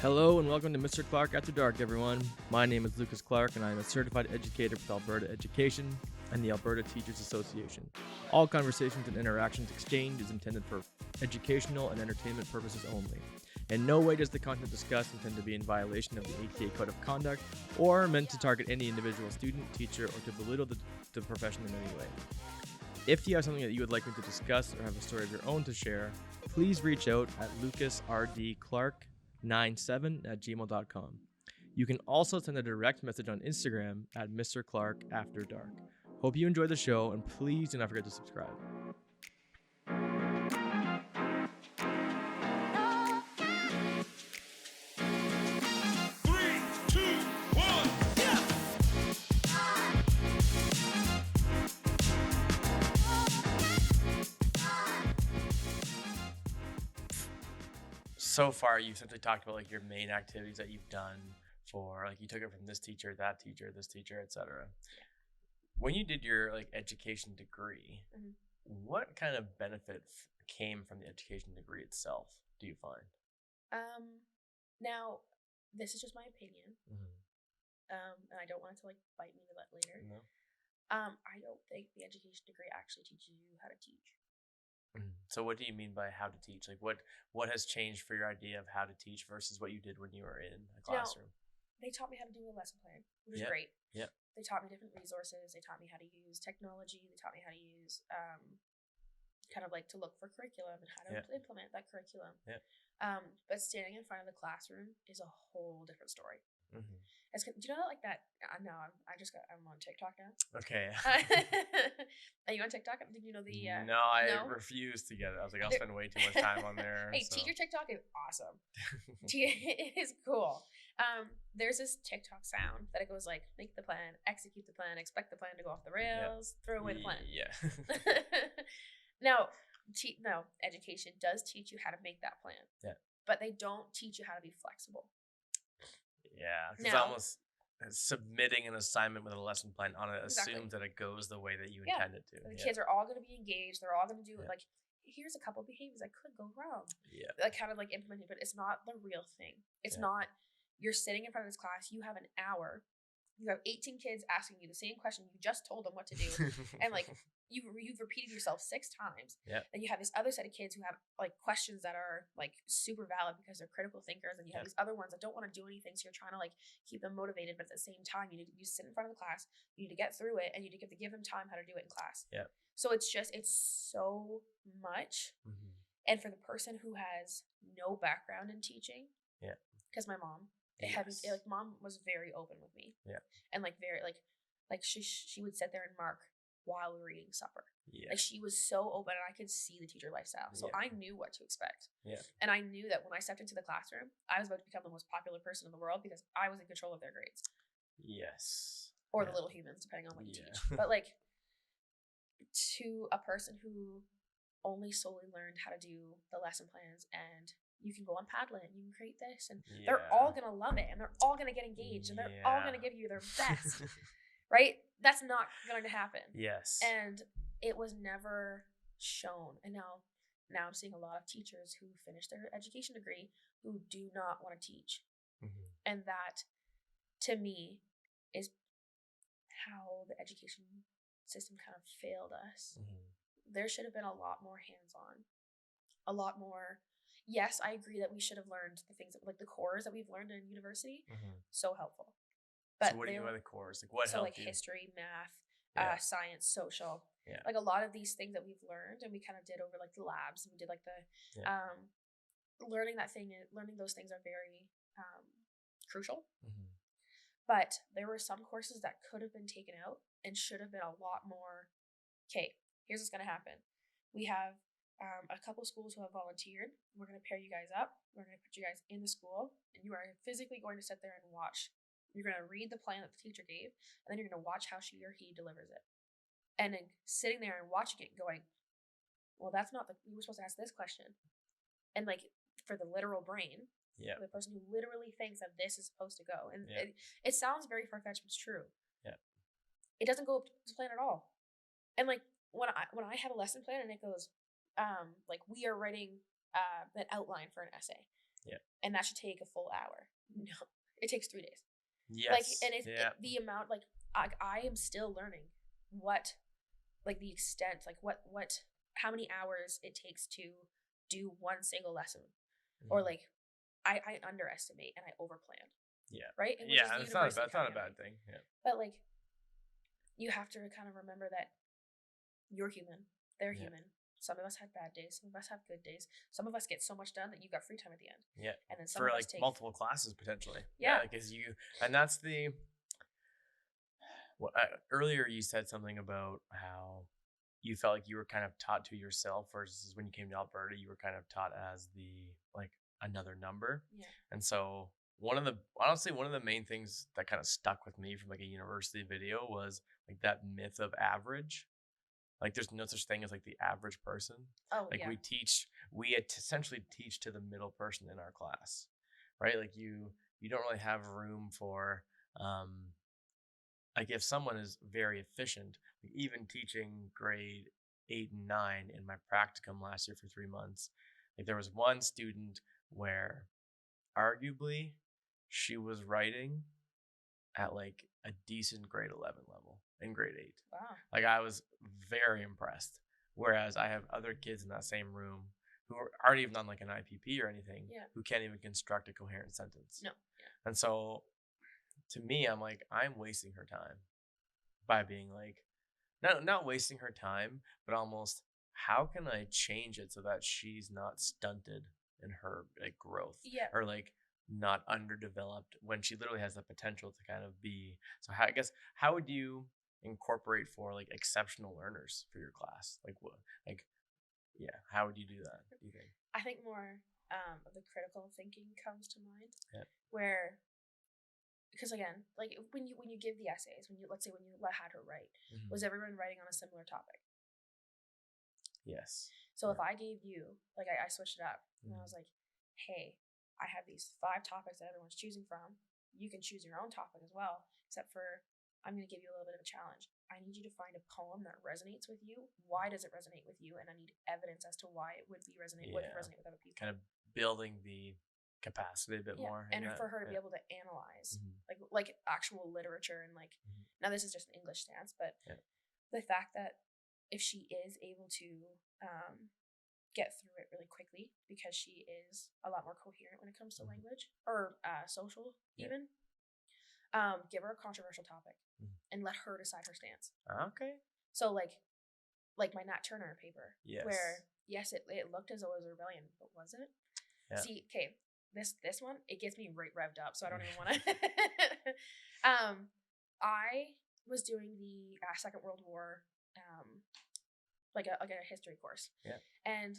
Hello and welcome to Mr. Clark After Dark, everyone. My name is Lucas Clark and I am a certified educator with Alberta Education and the Alberta Teachers Association. All conversations and interactions exchanged is intended for educational and entertainment purposes only. In no way does the content discussed intend to be in violation of the ATA Code of Conduct or meant to target any individual student, teacher, or to belittle the profession in any way. If you have something that you would like me to discuss or have a story of your own to share, please reach out at lucasrdclark97@gmail.com. You can also send a direct message on Instagram at Mr. Clark After Dark. Hope you enjoy the show, and please do not forget to subscribe. So far, you've essentially talked about like your main activities that you've done for like you took it from this teacher, that teacher, this teacher, etc. When you did your like education degree, what kind of benefit came from the education degree itself? Do you find? Now, this is just my opinion, and I don't want it to like bite me later. No. I don't think the education degree actually teaches you how to teach. So what do you mean by how to teach? Like what has changed for your idea of how to teach versus what you did when you were in a classroom? They taught me how to do a lesson plan, which is great. Yeah. They taught me different resources. They taught me how to use technology. They taught me how to use kind of like to look for curriculum and how to implement that curriculum. Yeah. But standing in front of the classroom is a whole different story. Do you know like that? No, I'm on TikTok now. Okay. Are you on TikTok? Did you know the? No, I refused to get it. I was like, I'll spend way too much time on there. Hey, teacher TikTok is awesome. It is cool. There's this TikTok sound that it goes like, make the plan, execute the plan, expect the plan to go off the rails, throw away the plan. Yeah. Now, education does teach you how to make that plan. Yeah. But they don't teach you how to be flexible. Yeah, because almost submitting an assignment with a lesson plan on it assumes that it goes the way that you intend it to. The kids are all going to be engaged. They're all going to do like, here's a couple of behaviors that could go wrong. Yeah. Like kind of like implementing, but it's not the real thing. It's not, you're sitting in front of this class, you have an hour, you have 18 kids asking you the same question, you just told them what to do, and like you've repeated yourself 6 times. Yeah. And you have this other set of kids who have like questions that are like super valid because they're critical thinkers, and you have these other ones that don't want to do anything, so you're trying to like keep them motivated, but at the same time you sit in front of the class, you need to get through it, and you need to give them time how to do it in class. Yeah. So it's so much. And for the person who has no background in teaching, because my mom mom was very open with me, and like very like she would sit there and mark while we were eating supper. Yeah. Like she was so open, and I could see the teacher lifestyle. So I knew what to expect. Yeah. And I knew that when I stepped into the classroom, I was about to become the most popular person in the world because I was in control of their grades. Yes. Or the little humans, depending on what you teach. But like to a person who only solely learned how to do the lesson plans, and you can go on Padlet and you can create this, and they're all going to love it, and they're all going to get engaged, and they're all going to give you their best. Right? That's not going to happen. Yes. And it was never shown. And now I'm seeing a lot of teachers who finish their education degree who do not want to teach. And that, to me, is how the education system kind of failed us. There should have been a lot more hands-on. A lot more. Yes, I agree that we should have learned the things like the cores that we've learned in university. So helpful. But so what do you mean by the cores? Like what helped you? History, math, science, social. Yeah. Like a lot of these things that we've learned, and we kind of did over like the labs, and we did like the learning those things are very crucial. But there were some courses that could have been taken out and should have been a lot more. Okay, here's what's going to happen. We have a couple schools who have volunteered. We're going to pair you guys up. We're going to put you guys in the school, and you are physically going to sit there and watch. You're going to read the plan that the teacher gave, and then you're going to watch how she or he delivers it. And then sitting there and watching it and going, well, that's not you were supposed to ask this question. And like for the literal brain, the person who literally thinks that this is supposed to go. And it sounds very far-fetched, but it's true. Yeah. It doesn't go up to the plan at all. And like when I have a lesson plan and it goes, like we are writing an outline for an essay. Yeah. And that should take a full hour. No, it takes 3 days. Yes. Like, and the amount, like, I am still learning what, like, the extent, like, how many hours it takes to do one single lesson. Or, like, I underestimate and I overplan. Yeah. Right? And yeah, it's not a bad thing. Yeah. But, like, you have to kind of remember that you're human. They're human. Some of us had bad days. Some of us have good days. Some of us get so much done that you got free time at the end. Yeah. And then some for of like us take multiple classes potentially. Yeah. Because and that's the. Well, earlier you said something about how you felt like you were kind of taught to yourself versus when you came to Alberta, you were kind of taught as another number. Yeah. And so one of the main things that kind of stuck with me from like a university video was like that myth of average. Like there's no such thing as like the average person. Oh, like yeah. we essentially teach to the middle person in our class, right? Like you don't really have room for, like if someone is very efficient, like even teaching grade 8 and 9 in my practicum last year for 3 months, like there was one student where arguably she was writing at like a decent grade 11 level in grade 8. Wow. Like I was very impressed. Whereas I have other kids in that same room who aren't even on like an IPP or anything, who can't even construct a coherent sentence. No. Yeah. And so to me, I'm like, I'm wasting her time by being like, not wasting her time, but almost how can I change it so that she's not stunted in her like growth, or like not underdeveloped when she literally has the potential to kind of be. So how would you incorporate for like exceptional learners for your class? How would you do that, do you think? I think more of the critical thinking comes to mind. Yeah. Where, because again, like when you give the essays, let's say when you had her write, was everyone writing on a similar topic? Yes. So if I gave you, like I switched it up, and I was like, hey, I have these 5 topics that everyone's choosing from. You can choose your own topic as well, except for I'm going to give you a little bit of a challenge. I need you to find a poem that resonates with you. Why does it resonate with you? And I need evidence as to why it would resonate with other people. Kind of building the capacity a bit more. And for her to be able to analyze like actual literature and like, now this is just an English stance, but the fact that if she is able to get through it really quickly because she is a lot more coherent when it comes to language or social even, give her a controversial topic and let her decide her stance. Okay. So like my Nat Turner paper, where it looked as though it was a rebellion, but was it? Yeah. See, okay, this one, it gets me right revved up, so I don't even want to. I was doing the Second World War, like a history course, and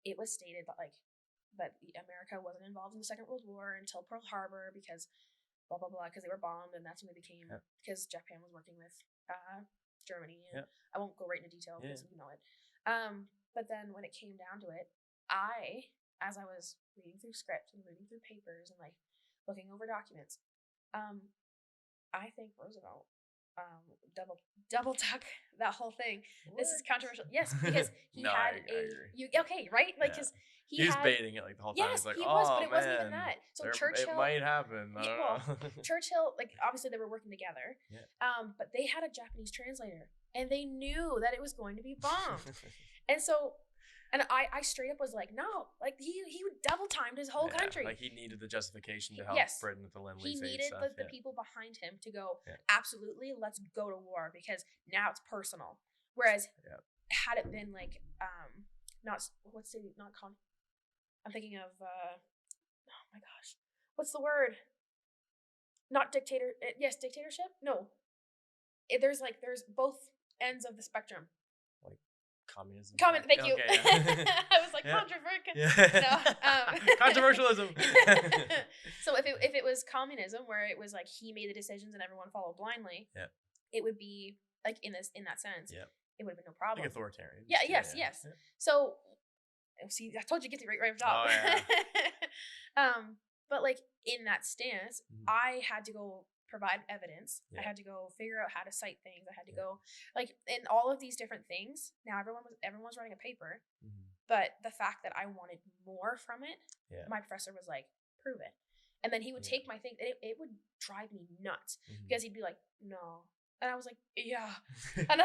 it was stated that America wasn't involved in the Second World War until Pearl Harbor because blah blah blah, because they were bombed, and that's when they became, because Japan was working with Germany, and I won't go right into detail because you know it. But then when it came down to it, as I was reading through script and reading through papers and like looking over documents, I think Roosevelt double tuck that whole thing. What? This is controversial. Yes, because he had right? Like because he was baiting it like the whole time. Yes, like, he was, but it wasn't even that. So Churchill, it might happen. I don't know. Churchill, like obviously they were working together. But they had a Japanese translator, and they knew that it was going to be bombed, and so. And I straight up was like, no, like he double timed his whole country. Like he needed the justification to help Britain with the Lend-Lease He needed stuff. the people behind him to go, absolutely, let's go to war because now it's personal. Whereas had it been like, I'm thinking of, oh my gosh, what's the word? Not dictator. Yes, dictatorship. No, there's both ends of the spectrum. Like communism. Thank you. I was like, controversial. No, controversialism. So if it was communism, where it was like he made the decisions and everyone followed blindly, it would be like in that sense. It would have been no problem. Like authoritarian. Yes. So, see, I told you to get the right top. But like in that stance, I had to go provide evidence. I had to go figure out how to cite things. I had to go like in all of these different things. Now everyone was writing a paper, But the fact that I wanted more from it, my professor was like, prove it. And then he would take my thing. It would drive me nuts because he'd be like, no. And I was like, yeah. And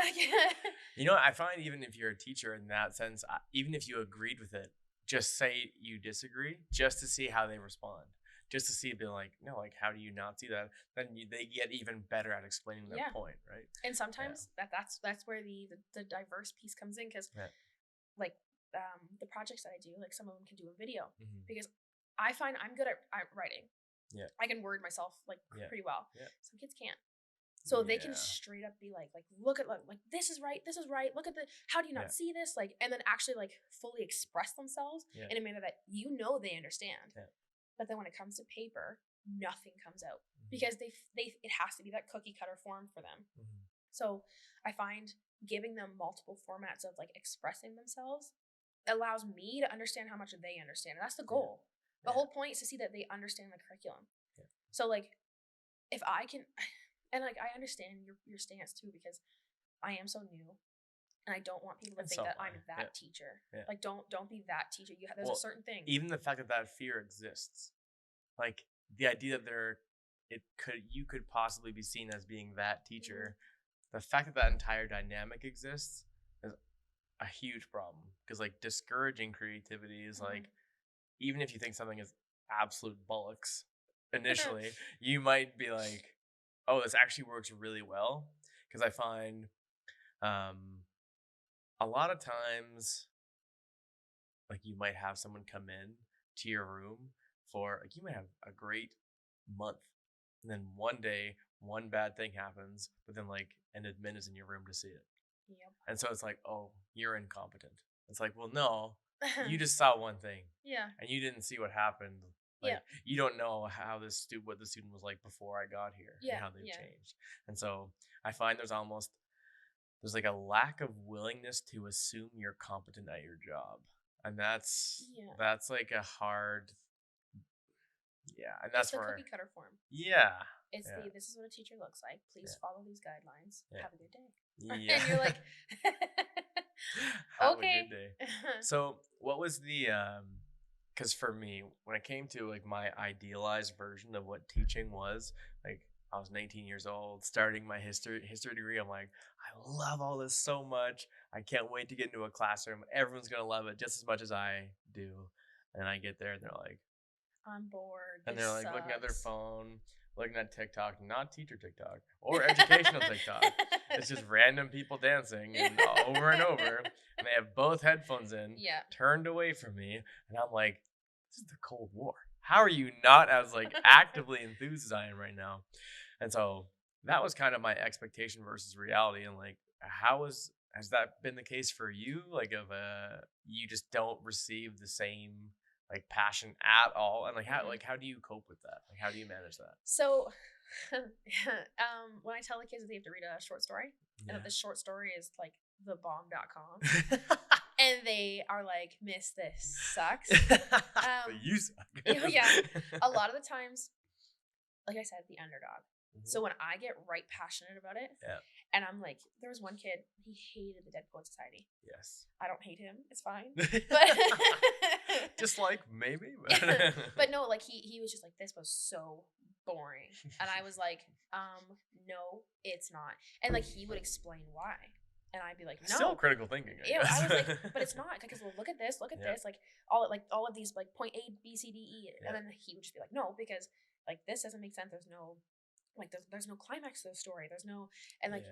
You know, I find even if you're a teacher in that sense, even if you agreed with it, just say you disagree just to see how they respond. Just to see, be like, no, like, how do you not see that? Then they get even better at explaining their point, right? And sometimes that's where the diverse piece comes in, because like the projects that I do, like some of them can do a video because I find I'm good at writing. Yeah, I can word myself like pretty well. Yeah. Some kids can't. So they can straight up be like look at like this is right, look at the, how do you not see this, like, and then actually like fully express themselves in a manner that they understand. Yeah. But then when it comes to paper, nothing comes out because they it has to be that cookie cutter form for them. So I find giving them multiple formats of like expressing themselves allows me to understand how much they understand, and that's the goal. The whole point is to see that they understand the curriculum. Yeah. So like, if I can, and like I understand your stance too, because I am so new, and I don't want people to think that I'm that teacher. Yeah. Like don't be that teacher. There's a certain thing. Even the fact that fear exists, like the idea that you could possibly be seen as being that teacher. The fact that entire dynamic exists is a huge problem, because like discouraging creativity is like, even if you think something is absolute bollocks initially, you might be like, oh, this actually works really well. Because I find a lot of times, like, you might have someone come in to your room for, like, you might have a great month, and then one day one bad thing happens, but then like an admin is in your room to see it. Yep. And so it's like, oh, you're incompetent. It's like, well, no, you just saw one thing. Yeah. And you didn't see what happened. Like, you don't know how what the student was like before I got here and how they've changed. And so I find there's like a lack of willingness to assume you're competent at your job. And that's like a hard, and that's the cookie cutter form. Yeah. It's this is what a teacher looks like. Please follow these guidelines. Have a good day. Yeah. And you're like, okay. Have a good day. So what was the, because for me, when it came to like my idealized version of what teaching was, like I was 19 years old, starting my history degree. I'm like, I love all this so much. I can't wait to get into a classroom. Everyone's going to love it just as much as I do. And I get there and they're like, I'm bored. And they're like looking at their phone, looking at TikTok, not teacher TikTok or educational TikTok. It's just random people dancing and over and over. And they have both headphones in, turned away from me. And I'm like, this is the Cold War. How are you not as like actively enthused as I am right now? And so that was kind of my expectation versus reality. And like, has that been the case for you? Like, you just don't receive the same like passion at all, and like how do you cope with that? Like, how do you manage that? So when I tell the kids that they have to read a short story, and that the short story is like thebomb.com and they are like, Miss, this sucks. You suck. A lot of the times, like I said, the underdog. So when I get right passionate about it, and I'm like, there was one kid, he hated the Dead Poet Society. Yes. I don't hate him. It's fine. But just like maybe. But no, like he was just like, this was so boring. And I was like, no, it's not. And like he would explain why. And I'd be like, no. Still critical thinking, I guess. I was like, but it's not, because well, look at this, like all of these like point A, B, C, D, E. And then he would just be like, no, because like this doesn't make sense. There's no like there's no climax to the story. There's no, and like,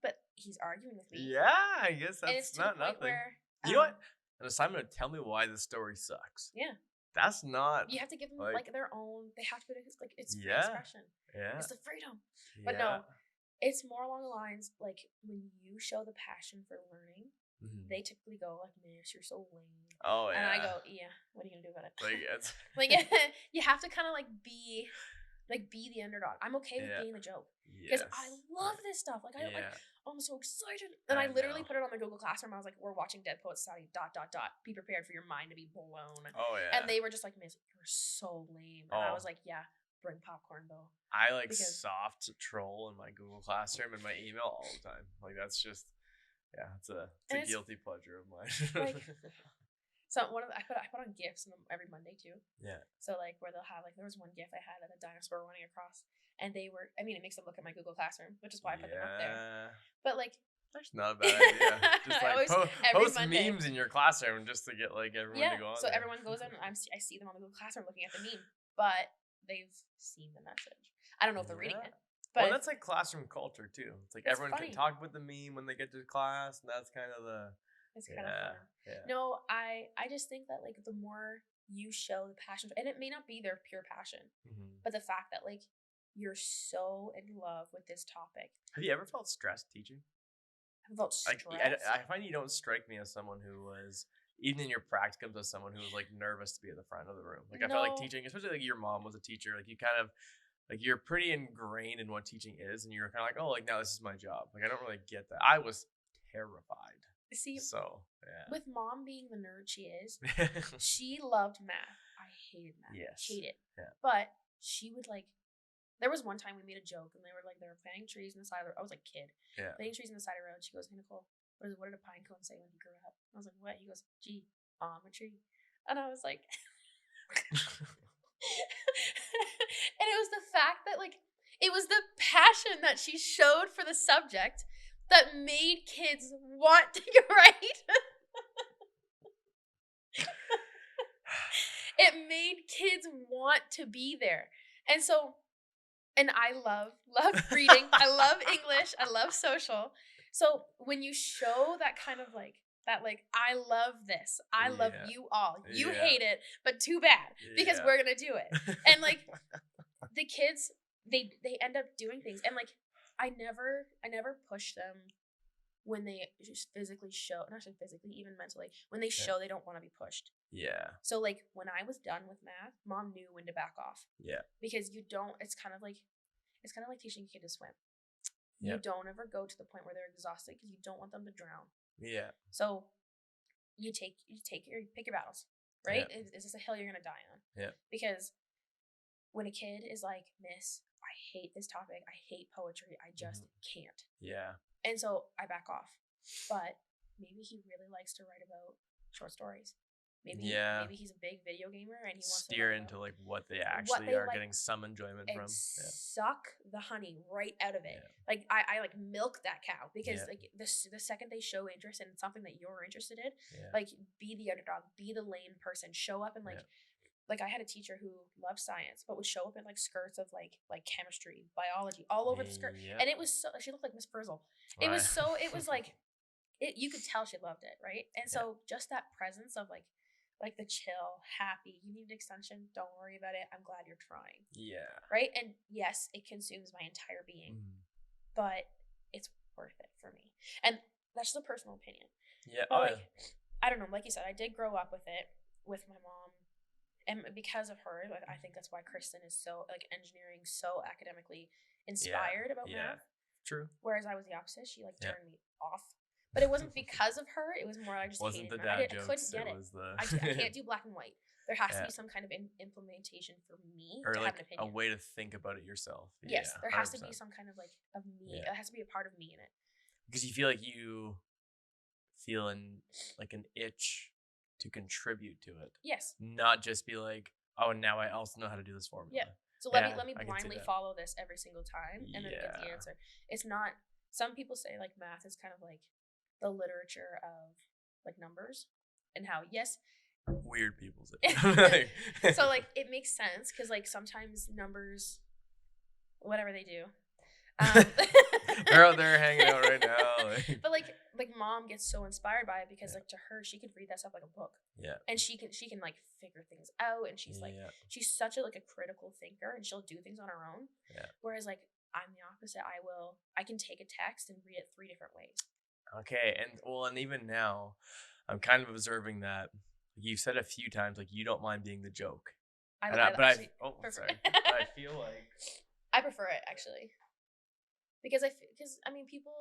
but he's arguing with me. Yeah, I guess that's not nothing. Where, you know what? An assignment to tell me why the story sucks. Yeah. That's not. You have to give them like their own. They have to be like, it's free expression. Yeah. It's the freedom. But no, it's more along the lines like when you show the passion for learning, they typically go like, "Miss, you're so lame." Oh yeah. And I go, "Yeah, what are you gonna do about it?" Like it's like you have to kind of like be the underdog. I'm okay with being the joke because I love this stuff. Like I'm so excited, and I literally put it on the Google Classroom. I was like, "We're watching Dead Poet Society. ... Be prepared for your mind to be blown." Oh yeah. And they were just like, "Miss, you're so lame." And I was like, "Yeah, bring popcorn though." I like soft troll in my Google Classroom and my email all the time. Like that's just Yeah, it's a guilty pleasure of mine. Like, so I put on GIFs every Monday too. Yeah. So like where they'll have like there was one GIF I had of a dinosaur running across, and they were. I mean, it makes them look at my Google Classroom, which is why I put them up there. But like, that's not a bad idea. Just like post memes in your classroom just to get like everyone to go on. So everyone goes on, and I see them on the Google Classroom looking at the meme, but they've seen the message. I don't know if they're reading it. But that's like classroom culture too. It's like everyone can talk with the meme when they get to class, and that's kind of the. It's kind of fun. Yeah. No, I just think that like the more you show the passion, and it may not be their pure passion, but the fact that like you're so in love with this topic. Have you ever felt stressed teaching? I felt stressed. I find you don't strike me as someone who was, even in your practicums, as someone who was like nervous to be at the front of the room. Like I felt like teaching, especially like your mom was a teacher, like you kind of. Like you're pretty ingrained in what teaching is, and you're kind of like, oh, like now this is my job. Like I don't really get that. I was terrified. See, so yeah. With mom being the nerd she is, she loved math. I hated math. Yes, hated. Yeah. But she would like. There was one time we made a joke, and they were planting trees in the side of the road. I was like a kid. Yeah. Planting trees in the side of the road. She goes, "Hey Nicole, what did a pine cone say when he grew up?" I was like, "What?" He goes, "Gee, I'm a tree," and I was like. And it was the fact that like it was the passion that she showed for the subject that made kids want to write. It made kids want to be there. And so, and I love reading. I love English. I love social. So when you show that kind of like, that like, I love this. I love you all. You hate it, but too bad because we're going to do it. And like the kids, they end up doing things. And like, I never push them when they just physically show, not just physically, even mentally, when they show they don't want to be pushed. Yeah. So like when I was done with math, mom knew when to back off. Yeah. Because you don't, it's kind of like teaching a kid to swim. You don't ever go to the point where they're exhausted because you don't want them to drown. Yeah. So you pick your battles, right? Yeah. Is this a hill you're going to die on? Yeah. Because when a kid is like, "Miss, I hate this topic. I hate poetry. I just can't." Yeah. And so I back off. But maybe he really likes to write about short stories. Maybe he's a big video gamer and he wants to steer into like what they actually are getting some enjoyment from. Suck the honey right out of it. Yeah. Like I like milk that cow because like the second they show interest in something that you're interested in, like be the underdog, be the lame person, show up and like like I had a teacher who loved science but would show up in like skirts of like chemistry, biology, all over the skirt. And it was so, she looked like Miss Frizzle. It was like you could tell she loved it, right? And so just that presence of like the chill, happy, you need an extension, don't worry about it, I'm glad you're trying. Yeah. Right? And yes, it consumes my entire being, but it's worth it for me. And that's just a personal opinion. Yeah. But I don't know, like you said, I did grow up with it, with my mom. And because of her, like, I think that's why Kristen is so, like, engineering, so academically inspired about math. True. Whereas I was the opposite. She, like, turned me off. But it wasn't because of her. It was more I just hated it. I couldn't get it. I can't do black and white. There has to be some kind of implementation for me or to like have an opinion. A way to think about it yourself. Yes, there has 100%. To be some kind of like of me. Yeah. It has to be a part of me in it. Because you feel like you feel like an itch to contribute to it. Yes. Not just be like, oh, now I also know how to do this formula. Yeah. So let me blindly follow this every single time and then get the answer. It's not. Some people say like math is kind of like the literature of like numbers and how weird people say. So like it makes sense because like sometimes numbers, whatever they do, they're out there hanging out right now. But like mom gets so inspired by it because like to her she could read that stuff like a book. Yeah. And she can like figure things out and she's like she's such a like a critical thinker and she'll do things on her own. Yeah. Whereas like I'm the opposite. I can take a text and read it 3 different ways. Okay, and even now, I'm kind of observing that you've said a few times like you don't mind being the joke. I feel like I prefer it actually because I mean people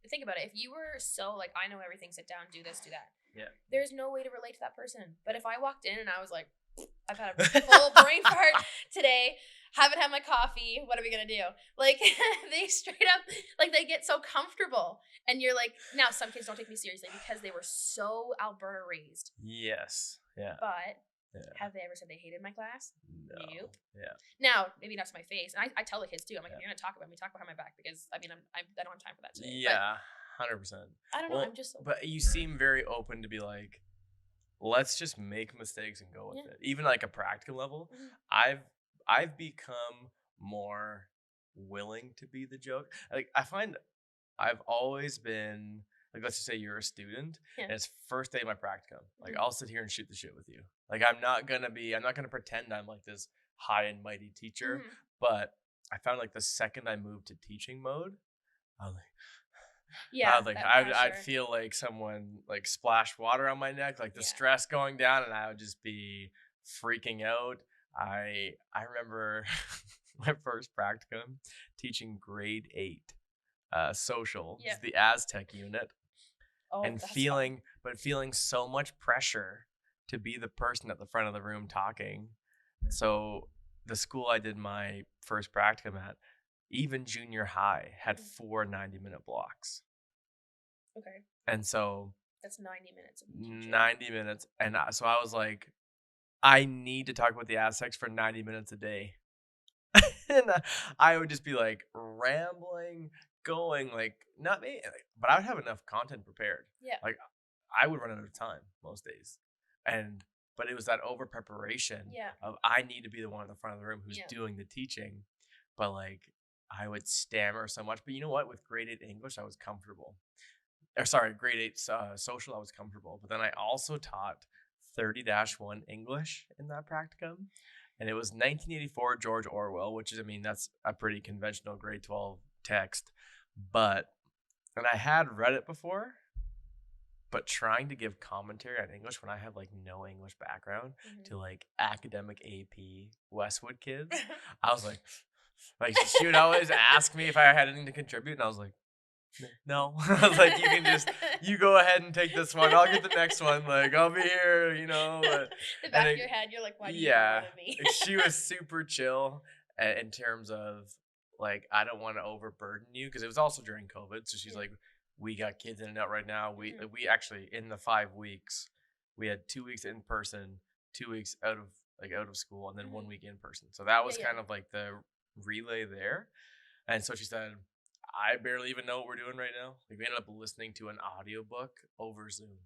think about it. If you were so like I know everything, sit down, do this, do that. Yeah. There's no way to relate to that person. But if I walked in and I was like, I've had a full brain fart today. haven't had my coffee. What are we gonna do? Like they straight up, like they get so comfortable, and you're like, now some kids don't take me seriously because they were so Alberta raised. Yes. Yeah. But have they ever said they hated my class? No. Nope. Yeah. Now maybe not to my face, and I tell the kids too. I'm like, Yeah. if you're gonna talk about me, talk behind my back, because I mean I don't have time for that today. Yeah, 100%. I don't know. I'm just. But you seem very open to be like, let's just make mistakes and go with it. Even like a practical level, I've become more willing to be the joke. Like I find I've always been like, let's just say you're a student and it's first day of my practicum. Like I'll sit here and shoot the shit with you. Like I'm not gonna pretend I'm like this high and mighty teacher. But I found like the second I moved to teaching mode, I was like, I'd feel like someone like splash water on my neck, like the stress going down, and I would just be freaking out. I remember my first practicum teaching grade 8 social, the Aztec unit, and feeling so much pressure to be the person at the front of the room talking. So the school I did my first practicum at, even junior high, had 4 90-minute blocks. Okay. And so that's 90 minutes of teaching. 90 minutes. And so I was like, I need to talk about the Aztecs for 90 minutes a day. And I would just be like rambling, going like, not me, but I would have enough content prepared. Yeah. Like I would run out of time most days. But it was that over preparation of I need to be the one at the front of the room who's doing the teaching. But like I would stammer so much. But you know what? With grade 8 English, I was comfortable. Grade 8 social, I was comfortable. But then I also taught 30-1 English in that practicum. And it was 1984 George Orwell, which is, I mean, that's a pretty conventional grade 12 text. And I had read it before, but trying to give commentary on English when I have like no English background to like academic AP Westwood kids, I was like she would always ask me if I had anything to contribute, and I was like, no. I was like, you go ahead and take this one. I'll get the next one. Like, I'll be here, you know. But the back of your head, you're like, why do you want me? She was super chill in terms of like, I don't want to overburden you, because it was also during COVID. So she's like, we got kids in and out right now. We actually, in the 5 weeks, we had 2 weeks in person, 2 weeks out of school, and then 1 week in person. So that was kind of like the relay there. And so she said, I barely even know what we're doing right now. Like, we ended up listening to an audiobook over Zoom.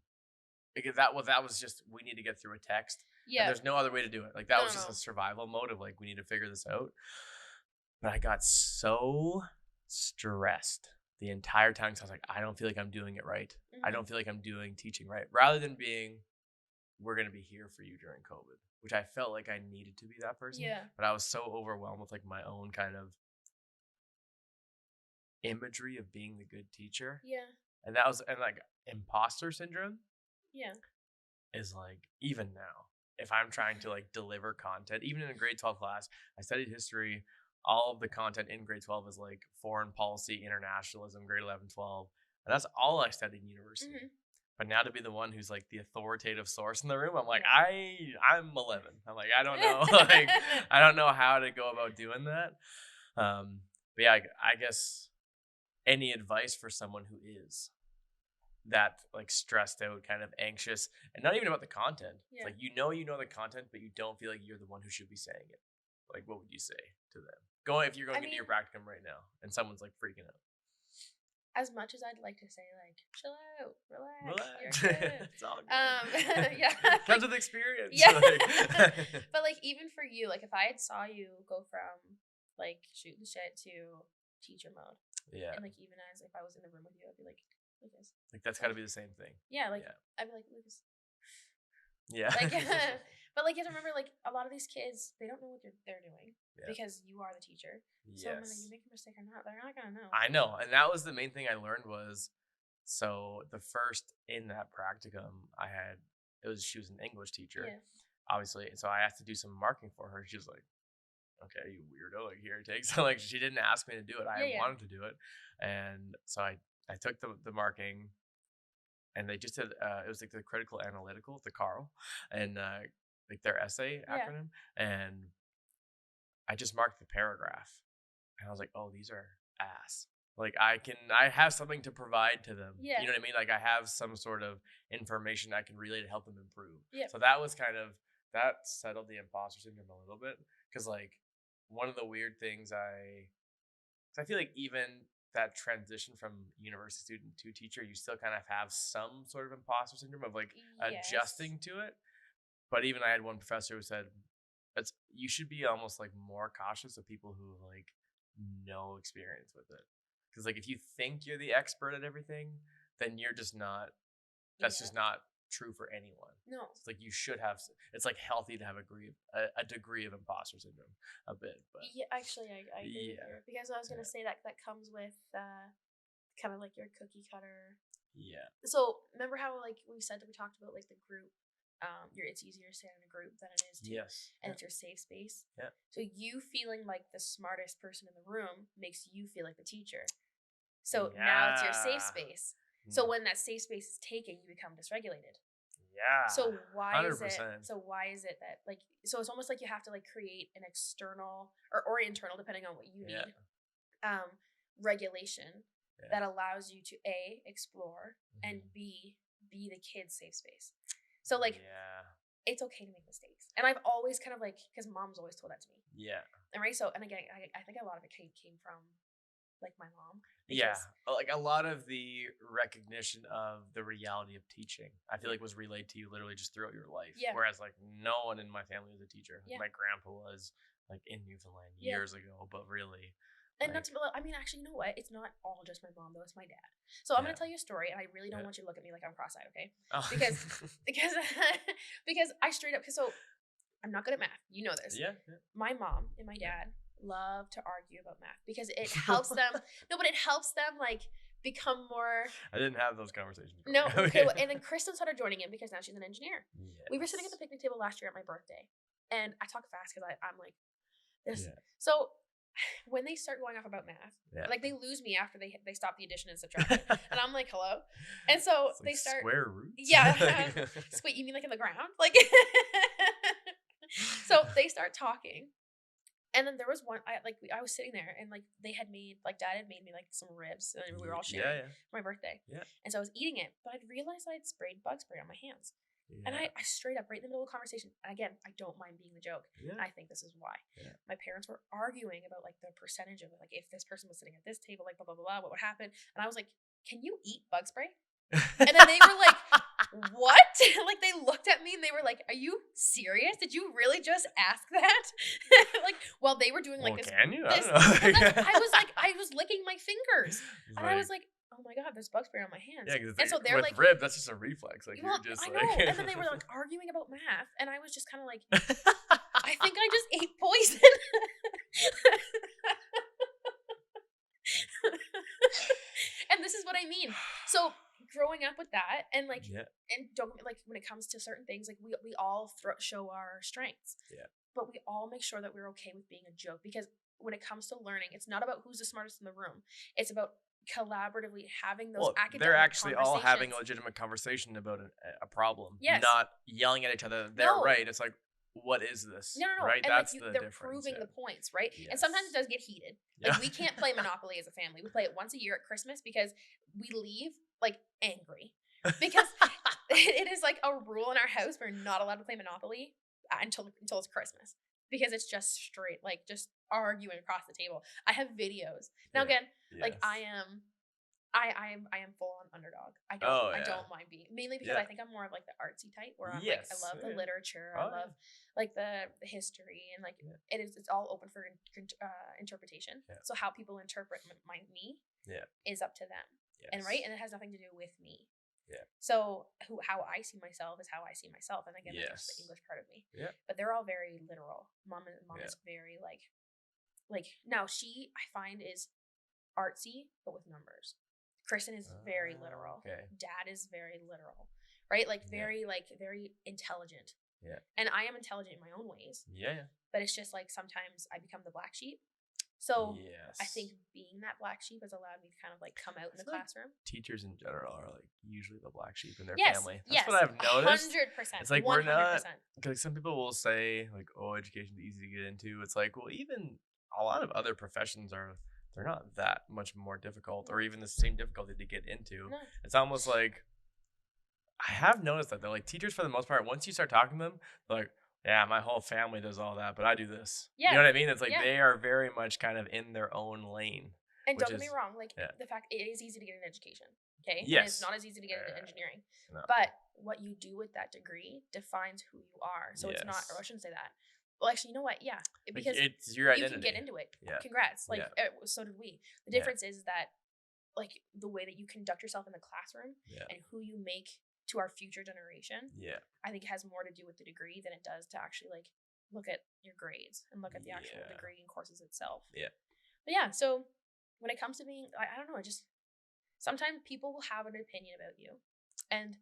Because that was just, we need to get through a text. Yeah. And there's no other way to do it. Like, that was just a survival mode of like, we need to figure this out. But I got so stressed the entire time, because I was like, I don't feel like I'm doing it right. I don't feel like I'm doing teaching right. Rather than being, we're going to be here for you during COVID, which I felt like I needed to be that person. Yeah. But I was so overwhelmed with like my own kind of imagery of being the good teacher. Yeah. And like imposter syndrome. Yeah. Is like, even now, if I'm trying to like deliver content, even in a grade 12 class, I studied history. All of the content in grade 12 is like foreign policy, internationalism, grade 11, 12. And that's all I studied in university. But now to be the one who's like the authoritative source in the room, I'm like, I'm 11. I'm like, I don't know. Like, I don't know how to go about doing that. But yeah, I guess any advice for someone who is that like stressed out, kind of anxious, and not even about the content. Yeah. Like, you know the content, but you don't feel like you're the one who should be saying it. Like, what would you say to them? If you're going into your practicum right now and someone's like freaking out. As much as I'd like to say, like, chill out, relax. You're good. It's all good. Yeah. Comes with experience. Yeah. But like, even for you, like, if I had saw you go from like shooting shit to teacher mode. Yeah. And like, even as if I was in the room with you, I'd be like, Lucas. Like, that's got to be the same thing. Yeah. Like, I'd be like, Lucas. Yeah. Like, but like, you have to remember, like, a lot of these kids, they don't know what they're doing because you are the teacher. So whether you make a mistake or not, they're not gonna know. I know, and that was the main thing I learned was, so the first in that practicum she was an English teacher, obviously, so I asked to do some marking for her. She was like, okay, you weirdo, like, here it takes. So like, she didn't ask me to do it. I wanted to do it, and so I took the marking. And they just did, it was like the critical analytical, the Carl, and like their essay acronym. And I just marked the paragraph, and I was like, oh, these are ass. Like I have something to provide to them. Yeah. You know what I mean? Like I have some sort of information I can relay to help them improve. Yeah. So that was that settled the imposter syndrome a little bit. Cause like one of the weird things I feel like even that transition from university student to teacher, you still kind of have some sort of imposter syndrome of like adjusting to it. But even I had one professor who said, you should be almost like more cautious of people who like no experience with it. Because like if you think you're the expert at everything, then you're just not. That's just not true for anyone. No. It's like you should have. It's like healthy to have a degree of imposter syndrome, a bit. But yeah, actually, I agree with you, because I was gonna say that comes with kind of like your cookie cutter. Yeah. So remember how like we said that we talked about like the group. It's easier to stay in a group than it is to, and it's your safe space. Yeah. So you feeling like the smartest person in the room makes you feel like the teacher. So now it's your safe space. So when that safe space is taken, you become dysregulated. Yeah. So why 100%. is it? So why is it that like? So it's almost like you have to like create an external or internal, depending on what you need, regulation that allows you to A, explore, and B, be the kid's safe space. So like, it's okay to make mistakes, and I've always kind of like, because mom's always told that to me. Yeah. And right. So and again, I think a lot of it came from like my mom. Yeah, like a lot of the recognition of the reality of teaching, I feel like was relayed to you literally just throughout your life. Yeah. Whereas like no one in my family was a teacher. Like, my grandpa was like in Newfoundland years ago, but really. And not to, I mean, actually, you know what? It's not all just my mom, though. It's my dad. So I'm going to tell you a story, and I really don't want you to look at me like I'm cross-eyed, okay? Oh. Because I straight up, so I'm not good at math. You know this. Yeah. My mom and my dad love to argue about math because it helps them. No, but it helps them like become more. I didn't have those conversations. No. Okay. Well, and then Kristen started joining in because now she's an engineer. Yes. We were sitting at the picnic table last year at my birthday, and I talk fast because I'm like this. Yeah. So when they start going off about math, like they lose me after they stop the addition and subtraction, and I'm like, hello. And so like they start square roots. Yeah. Wait, you mean like in the ground? Like. So they start talking. And then there was one, I was sitting there, and like they had made, like Dad had made me like some ribs, and we were all sharing for my birthday. Yeah. And so I was eating it, but I'd realized I'd sprayed bug spray on my hands. Yeah. And I straight up, right in the middle of the conversation, and again, I don't mind being the joke. Yeah. And I think this is why. Yeah. My parents were arguing about like the percentage of like if this person was sitting at this table, like blah, blah, blah, blah, what would happen? And I was like, can you eat bug spray? And then they were like, what? Like they looked at me and they were like, are you serious? Did you really just ask that? Like while they were doing like this. Can you? I don't know. I was licking my fingers. And I was like, oh my God, there's bug spray on my hands. Yeah, and so they're with like rib, that's just a reflex. Like well, you're just I know. And then they were like arguing about math, and I was just kind of like, I think I just ate poison. And this is what I mean. So growing up with that, and like, and don't like when it comes to certain things, like we all show our strengths. Yeah. But we all make sure that we're okay with being a joke, because when it comes to learning, it's not about who's the smartest in the room. It's about collaboratively having those academic they're actually all having a legitimate conversation about a problem. Yes. Not yelling at each other. They're right. It's like, what is this? No. Right? And that's like they're difference. They're proving the points, right? Yes. And sometimes it does get heated. Like we can't play Monopoly as a family. We play it once a year at Christmas because we leave like angry. Because it is like a rule in our house, we're not allowed to play Monopoly until it's Christmas. Because it's just straight, like just arguing across the table. I have videos. Now again, like I am full on underdog. I don't mind being, mainly because I think I'm more of like the artsy type, where I'm like I love the literature, I love like the history, and like it's all open for interpretation. Yeah. So how people interpret me is up to them, and and it has nothing to do with me. Yeah. So how I see myself is how I see myself, and again, that's the English part of me. Yeah. But they're all very literal. Mom is very like now she, I find, is artsy but with numbers. Kristen is very literal. Okay. Dad is very literal, right? Like very very intelligent. Yeah. And I am intelligent in my own ways. Yeah. But it's just like sometimes I become the black sheep. So Yes. I think being that black sheep has allowed me to kind of like come out in the classroom. Teachers in general are like usually the black sheep in their Yes, family. yes, That's what I've noticed. 100%. It's like 100%. we're not, like some people will say like, oh, education's easy to get into. It's like, well, even a lot of other professions they're not that much more difficult or even the same difficulty to get into. No. It's almost like I have noticed that though, like teachers for the most part, once you start talking to them, they're like, yeah, my whole family does all that, but I do this. Yeah. You know what I mean? It's like Yeah. they are very much kind of in their own lane. And don't get me wrong, like the fact it is easy to get an education, okay? Yes. And it's not as easy to get into engineering. No. But what you do with that degree defines who you are. So it's not, or I shouldn't say that. Well, actually, you know what? Yeah. Because it's your identity. You can get into it. Yeah. Congrats. Like, so did we. The difference is that, like, the way that you conduct yourself in the classroom and who you make to our future generation, I think has more to do with the degree than it does to actually, like, look at your grades and look at the actual degree and courses itself. Yeah. But yeah, so when it comes to being, I don't know, just sometimes people will have an opinion about you. And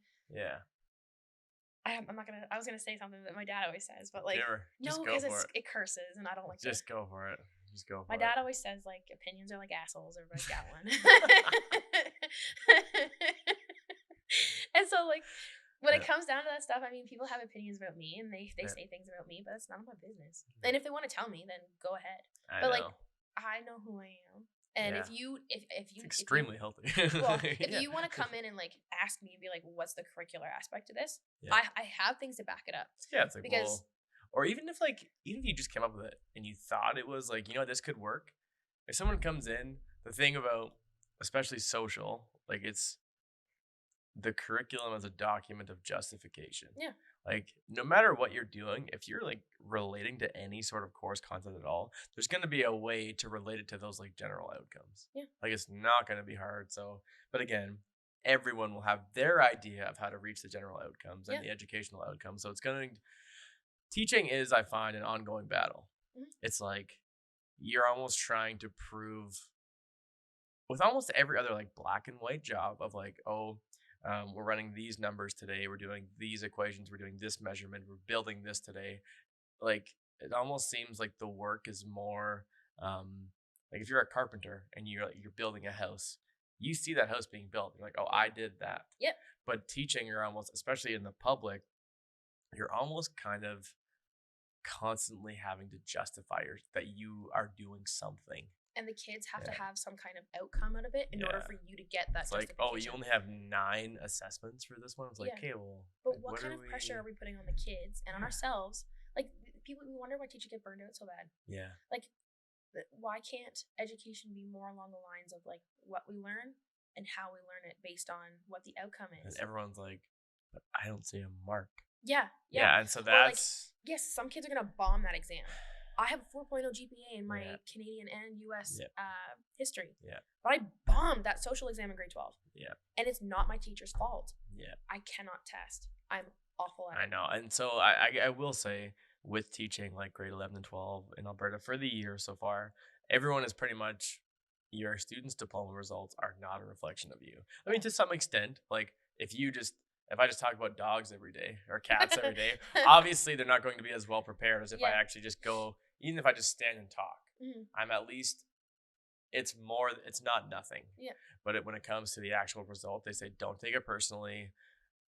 I'm not gonna, I was gonna say something that my dad always says, but like, no, because it curses and I don't like Just go for it. Just go for it. My dad always says like opinions are like assholes. Everybody's got one. And so like, when it comes down to that stuff, I mean, people have opinions about me and they say things about me, but it's none of my business. And if they want to tell me, then go ahead. Like, I know who I am. And if you it's extremely healthy. Well, if you want to come in and like ask me and be like, what's the curricular aspect of this? I have things to back it up. Yeah, it's like, because or even if you just came up with it and you thought it was like, you know, this could work. If someone comes in, the thing about especially social, like it's the curriculum as a document of justification. Yeah. Like no matter what you're doing, if you're like relating to any sort of course content at all, there's going to be a way to relate it to those like general outcomes. Yeah. Like it's not going to be hard. So, but again, everyone will have their idea of how to reach the general outcomes and the educational outcomes. So teaching is, I find, an ongoing battle. Mm-hmm. It's like you're almost trying to prove with almost every other like black and white job of like, we're running these numbers today. We're doing these equations. We're doing this measurement. We're building this today. Like it almost seems like the work is more like if you're a carpenter and you're building a house, you see that house being built. You're like, oh, I did that. Yep. But teaching, you're almost, especially in the public, you're almost kind of constantly having to justify that you are doing something. And the kids have to have some kind of outcome out of it in order for you to get that. It's like, oh, you only have 9 assessments for this one. It's like, okay, well. But what kind of pressure are we putting on the kids and on ourselves? Like, people, we wonder why teachers get burned out so bad. Yeah. Like, why can't education be more along the lines of like what we learn and how we learn it based on what the outcome is? And everyone's like, but I don't see a mark. Yeah. Yeah. And so that's. Like, yes, some kids are going to bomb that exam. I have a 4.0 GPA in my Canadian and U.S. History. Yeah. But I bombed that social exam in grade 12. Yeah. And it's not my teacher's fault. Yeah. I cannot test. I'm awful at it. I know. And so I will say with teaching like grade 11 and 12 in Alberta for the year so far, everyone is pretty much your students' diploma results are not a reflection of you. I mean, to some extent, like if I just talk about dogs every day or cats every day, obviously they're not going to be as well prepared as if I actually just go. Even if I just stand and talk, I'm at least, it's not nothing. Yeah. But when it comes to the actual result, they say, don't take it personally.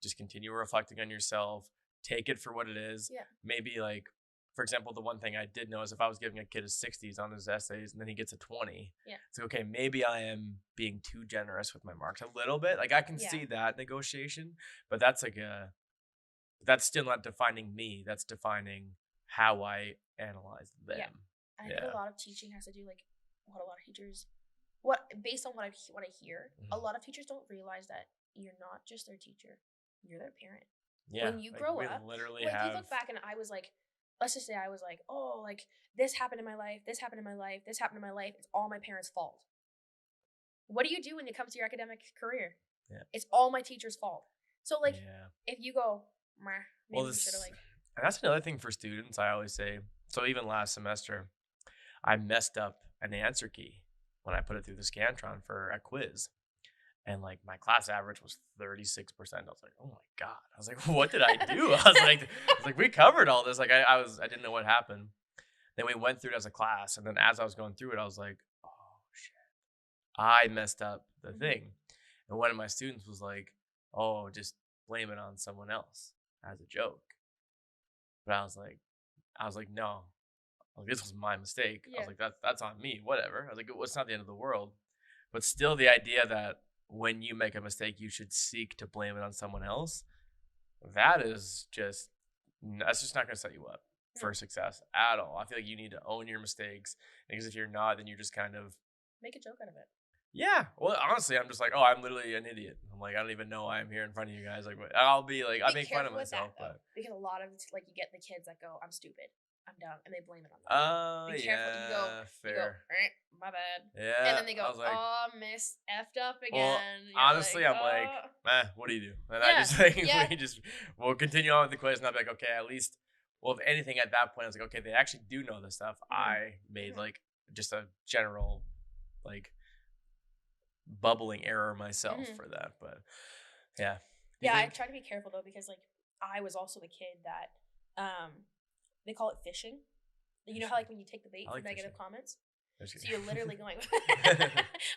Just continue reflecting on yourself. Take it for what it is. Yeah. Maybe like, for example, the one thing I did know is if I was giving a kid a 60s on his essays and then he gets a 20, it's like, okay, maybe I am being too generous with my marks a little bit. Like I can see that negotiation, but that's like that's still not defining me. That's defining how I analyze them. Yeah. I think a lot of teaching has to do like what a lot of teachers, based on what I hear, a lot of teachers don't realize that you're not just their teacher, you're their parent. Yeah. When you grow up, literally if you look back and I was like, let's just say I was like, oh, like this happened in my life, this happened in my life, this happened in my life. It's all my parents' fault. What do you do when it comes to your academic career? Yeah. It's all my teacher's fault. So like, if you go, maybe you should have like. And that's another thing for students, I always say. So even last semester, I messed up an answer key when I put it through the Scantron for a quiz. And like my class average was 36%. I was like, oh my God. I was like, what did I do? I was like, we covered all this. Like I didn't know what happened. then we went through it as a class. And then as I was going through it, I was like, oh, shit. I messed up the thing. And one of my students was like, oh, just blame it on someone else as a joke. But I was like, no. Like, this was my mistake. I was like, that's on me. Whatever. I was like, it's not the end of the world. But still, the idea that when you make a mistake, you should seek to blame it on someone else, that's just not going to set you up for success at all. I feel like you need to own your mistakes, because if you're not, then you're just kind of make a joke out of it. Yeah. Well, honestly, I'm just like, oh, I'm literally an idiot. I'm like, I don't even know why I'm here in front of you guys. Like, I'll be like, I make fun of myself, but because a lot of like you get the kids that go, I'm stupid, I'm dumb, and they blame it on them. Oh, yeah, fair. You go, my bad. Yeah. And then they go, like, oh, miss effed up again. Well, honestly, I'm like, what do you do? And I just like, we'll continue on with the quiz, and I'll be like, okay, at least, well, if anything, at that point, I was like, okay, they actually do know this stuff. I made like just a general like bubbling error myself for that, but yeah. I try to be careful though, because like I was also the kid that they call it fishing. You know how like when you take the bait for negative comments, so you're literally going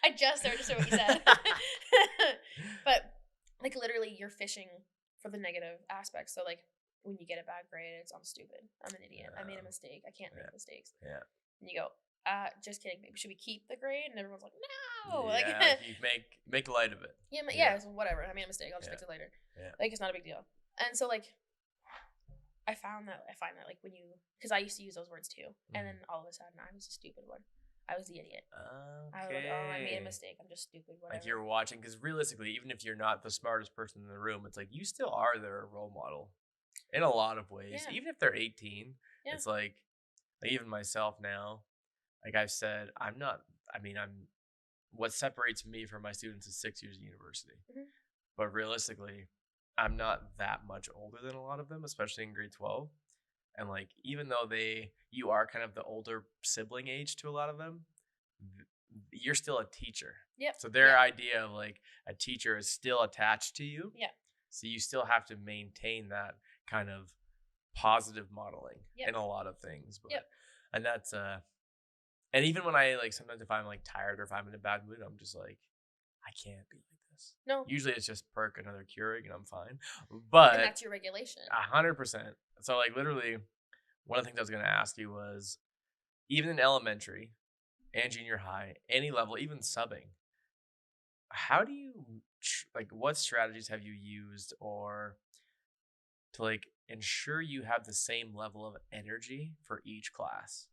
I just heard what you said. But like literally you're fishing for the negative aspects. So like when you get a bad grade, it's I'm stupid, I'm an idiot, I made a mistake, I can't make mistakes. And you go, just kidding, maybe should we keep the grade? And everyone's like, no. Like you make light of it. So whatever, I made a mistake, I'll just fix it later. Like it's not a big deal. And so like I find that like when you, because I used to use those words too, and then all of a sudden I was the stupid one, I was the idiot. I was like, oh, I made a mistake, I'm just stupid, whatever. Like you're watching, because realistically, even if you're not the smartest person in the room, it's like you still are their role model in a lot of ways. Even if they're 18, it's like even myself now, like I've said, I'm what separates me from my students is 6 years of university. But realistically, I'm not that much older than a lot of them, especially in grade 12. And like, even though you are kind of the older sibling age to a lot of them, you're still a teacher. So their idea of like a teacher is still attached to you. So you still have to maintain that kind of positive modeling in a lot of things. But and that's and even when I like, sometimes if I'm like tired or if I'm in a bad mood, I'm just like, I can't be like this. No. Usually it's just perk, another Keurig, and I'm fine. But and that's your regulation. 100%. So like literally, one of the things I was going to ask you was, even in elementary and junior high, any level, even subbing, how do you like, what strategies have you used or to like ensure you have the same level of energy for each class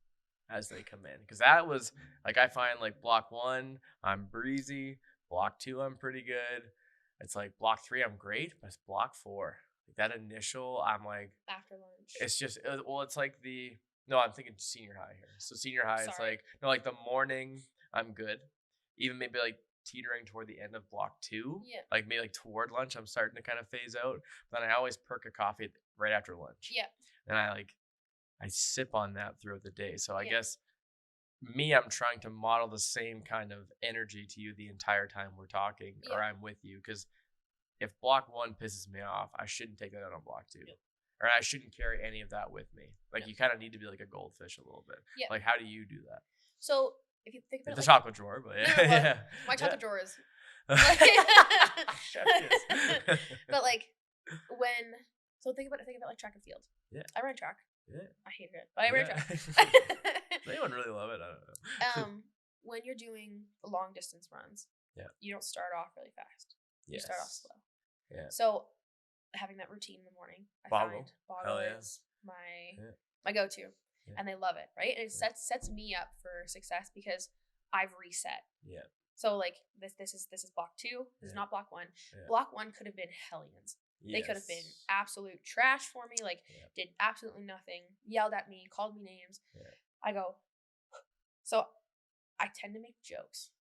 as they come in? Because that was like, I find like block 1, I'm breezy. Block 2, I'm pretty good. It's like block 3, I'm great. But it's block 4, like that initial, I'm like after lunch. It's just it's like I'm thinking senior high here. So senior high, it's like like the morning, I'm good. Even maybe like teetering toward the end of block 2, like maybe like toward lunch, I'm starting to kind of phase out. But then I always perk a coffee right after lunch. And I sip on that throughout the day. So I guess I'm trying to model the same kind of energy to you the entire time we're talking or I'm with you. Because if block 1 pisses me off, I shouldn't take that out on block 2. Or I shouldn't carry any of that with me. Like you kind of need to be like a goldfish a little bit. Like how do you do that? So if you think about the chocolate drawer, but my chocolate drawer is but like so think about like track and field. I ran track. I hated it, but I ran track. Does anyone really love it? I don't know. When you're doing long distance runs, you don't start off really fast. You start off slow. So having that routine in the morning, I find bottle is my go-to, and they love it, right? And it sets me up for success because I've reset. So like this is block 2. This is not block 1. Block 1 could have been hellions. They could have been absolute trash for me, like did absolutely nothing, yelled at me, called me names. I go, so I tend to make jokes